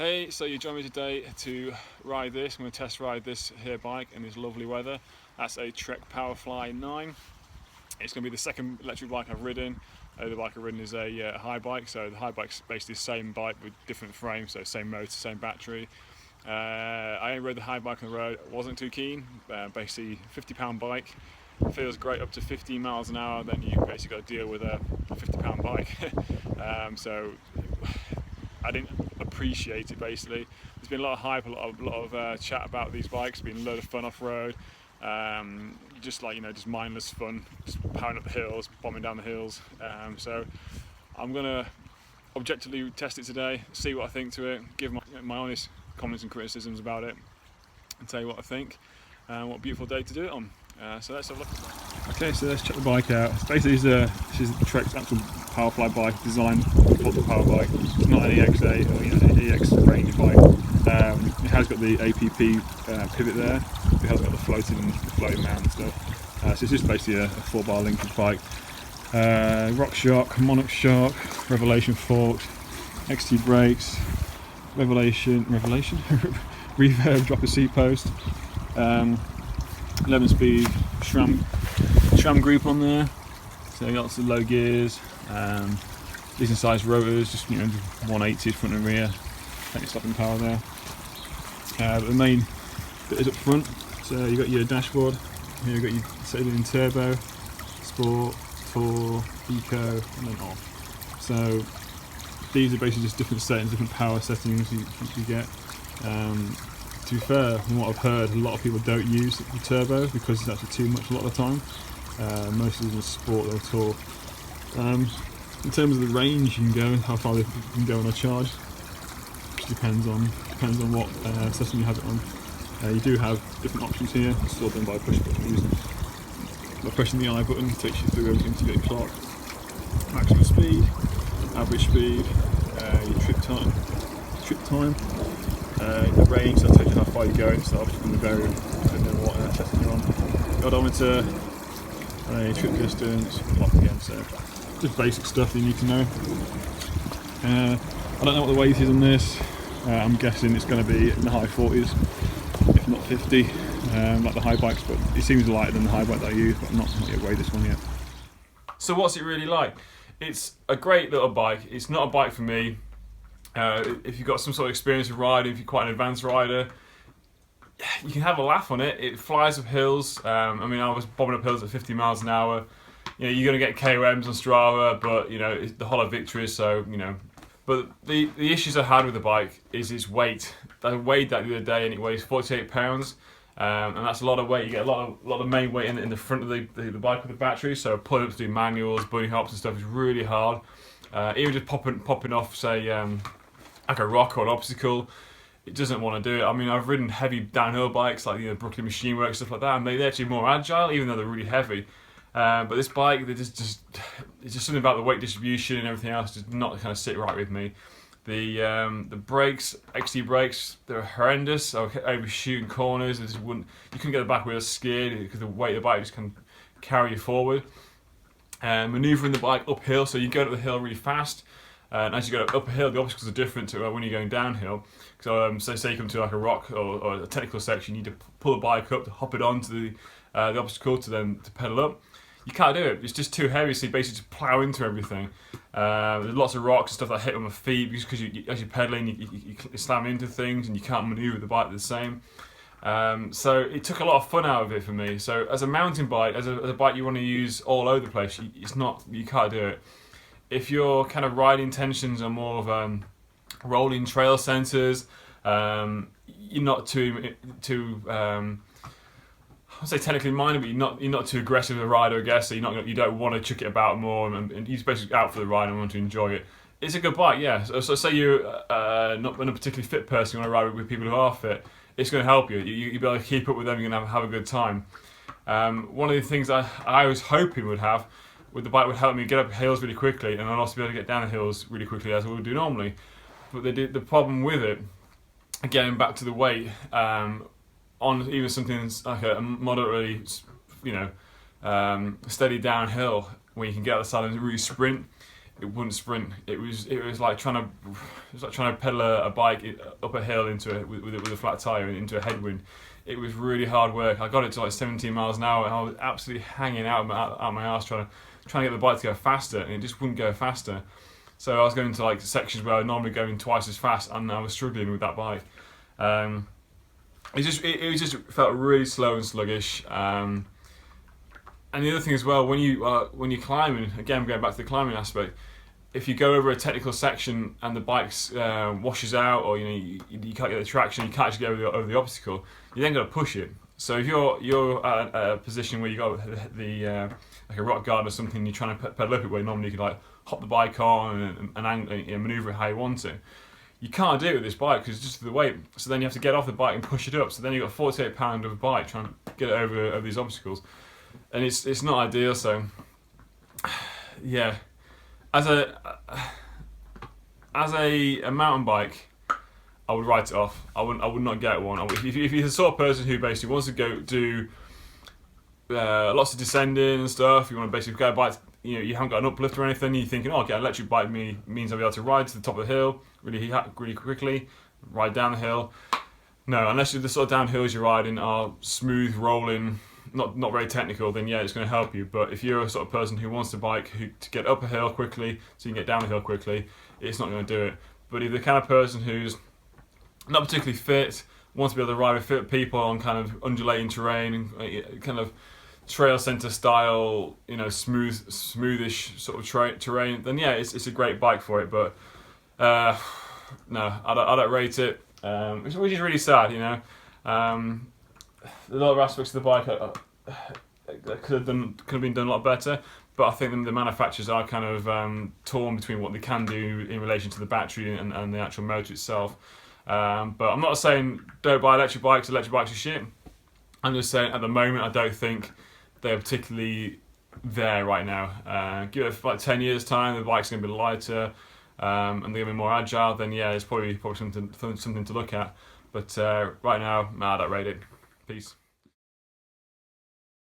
Hey, so you joined me today to ride this. I'm going to test ride this here bike in this lovely weather. That's a Trek Powerfly 9. It's going to be the second electric bike I've ridden. The bike I've ridden is a high bike, so the high bike's basically the same bike with different frames, so same motor, same battery. I only rode the high bike on the road, wasn't too keen. Basically, £50 bike, feels great up to 15 miles an hour, then you basically got to deal with a £50 bike. So I didn't appreciate it basically. There's been a lot of hype, a lot of chat about these bikes. It's been a load of fun off road, just mindless fun, just powering up the hills, bombing down the hills. So I'm gonna objectively test it today, see what I think to it, give my honest comments and criticisms about it, and tell you what I think. What a beautiful day to do it on. So let's have a look. Okay, so let's check the bike out. Basically, this is Trek's actual Powerfly bike, designed for the power bike. It's not an EX8 or an EX range bike. It has got the APP pivot there. It has got the floating mount and stuff. So it's just basically a 4-bar linkage bike. Rock shock, Monarch shock, Revelation forks, XT brakes, Revelation, reverb dropper seat post. 11-speed SRAM group on there, so lots of low gears, decent sized rotors, just 180 front and rear, plenty of stopping power there. But the main bit is up front, so you've got your dashboard, here you've got your setting in turbo, sport, tour, eco, and then off. So these are basically just different settings, different power settings you get. To be fair, from what I've heard, a lot of people don't use the turbo because it's actually too much a lot of the time. Most of them are sport or tour. In terms of the range you can go, how far you can go on a charge, which depends on what system you have it on. You do have different options here. It's all done by push button using. By pressing the I button, it takes you through everything to get your clock. Maximum speed, average speed, your trip time. The range, that tells you how far you're going, so obviously going to vary depending on what setting you're on. Odometer, trip distance, clock again, so just basic stuff that you need to know. I don't know what the weight is on this. I'm guessing it's going to be in the high 40s, if not 50, like the high bikes, but it seems lighter than the high bike that I use, but I'm not yet weighed this one yet. So what's it really like? It's a great little bike. It's not a bike for me. If you've got some sort of experience with riding, if you're quite an advanced rider, you can have a laugh on it. It flies up hills. I was bobbing up hills at 50 miles an hour. You're going to get KOMs on Strava, but it's the hollow victories. So but the issues I had with the bike is its weight. I weighed that the other day, and it weighs 48 pounds, and that's a lot of weight. You get a lot of main weight in the front of the bike with the battery. So pulling up to do manuals, bunny hops and stuff is really hard. Even just popping off, say, like a rock or an obstacle, it doesn't want to do it. I've ridden heavy downhill bikes like Brooklyn Machine Works, stuff like that, and they're actually more agile, even though they're really heavy. But this bike, it's just something about the weight distribution and everything else does not kind of sit right with me. The brakes, XT brakes, they're horrendous. I was shooting corners, you couldn't get the back wheel skid because the weight of the bike just can carry you forward. Manoeuvring the bike uphill, so you go up the hill really fast. And as you go up a hill, the obstacles are different to when you're going downhill. So, say you come to like a rock or a technical section, you need to pull the bike up to hop it onto the obstacle to pedal up. You can't do it; it's just too heavy. So you basically just plow into everything. There's lots of rocks and stuff that hit on my feet because as you're pedaling, you slam into things and you can't manoeuvre the bike the same. So it took a lot of fun out of it for me. So as a mountain bike, as a bike you want to use all over the place, you can't do it. If your kind of riding intentions are more of rolling trail centres, you're not too I say technically minded, but you're not too aggressive a rider, I guess. So you don't want to chuck it about more, and you're basically out for the ride and want to enjoy it. It's a good bike, yeah. So say you're not a particularly fit person, you want to ride with people who are fit. It's going to help you. You'll be able to keep up with them. You're going to have a good time. One of the things I was hoping would have with the bike would help me get up hills really quickly, and I'd also be able to get down the hills really quickly as I would do normally. But the problem with it, getting back to the weight, on even something like a moderately, steady downhill, where you can get out the side and really sprint, it wouldn't sprint. It was like trying to pedal a bike up a hill with a flat tire into a headwind. It was really hard work. I got it to like 17 miles an hour, and I was absolutely hanging out my arse trying to get the bike to go faster, and it just wouldn't go faster. So I was going to like sections where I normally going twice as fast, and I was struggling with that bike. It just felt really slow and sluggish. And the other thing as well, when you're climbing, again going back to the climbing aspect, if you go over a technical section and the bike washes out, or you can't get the traction, you can't actually go over the obstacle, you then got to push it. So if you're at a position where you got the like a rock guard or something, you're trying to pedal up it, where normally you could like hop the bike on and manoeuvre it how you want to. You can't do it with this bike because it's just the weight. So then you have to get off the bike and push it up. So then you've got 48 pound of a bike trying to get it over these obstacles, and it's not ideal. So yeah, as a mountain bike, I would write it off. I would not get one. If you're the sort of person who basically wants to go do lots of descending and stuff, you want to basically go bike. You haven't got an uplift or anything. You're thinking, okay, an electric bike means I'll be able to ride to the top of the hill really quickly, ride down the hill. No, unless the sort of downhills you're riding are smooth rolling, not very technical, then yeah, it's going to help you. But if you're a sort of person who wants to bike to get up a hill quickly, so you can get down the hill quickly, it's not going to do it. But if you're the kind of person who's not particularly fit, wants to be able to ride with fit people on kind of undulating terrain, kind of trail centre style, smoothish sort of terrain, then yeah, it's a great bike for it. But no, I don't rate it, which is really sad. A lot of aspects of the bike could have been done a lot better. But I think the manufacturers are kind of torn between what they can do in relation to the battery and the actual motor itself. But I'm not saying don't buy electric bikes. Electric bikes are shit. I'm just saying at the moment I don't think they're particularly there right now. Give it like 10 years time, the bike's going to be lighter and they're going to be more agile. Then yeah, it's probably something to look at. But right now, I don't rate it. Peace.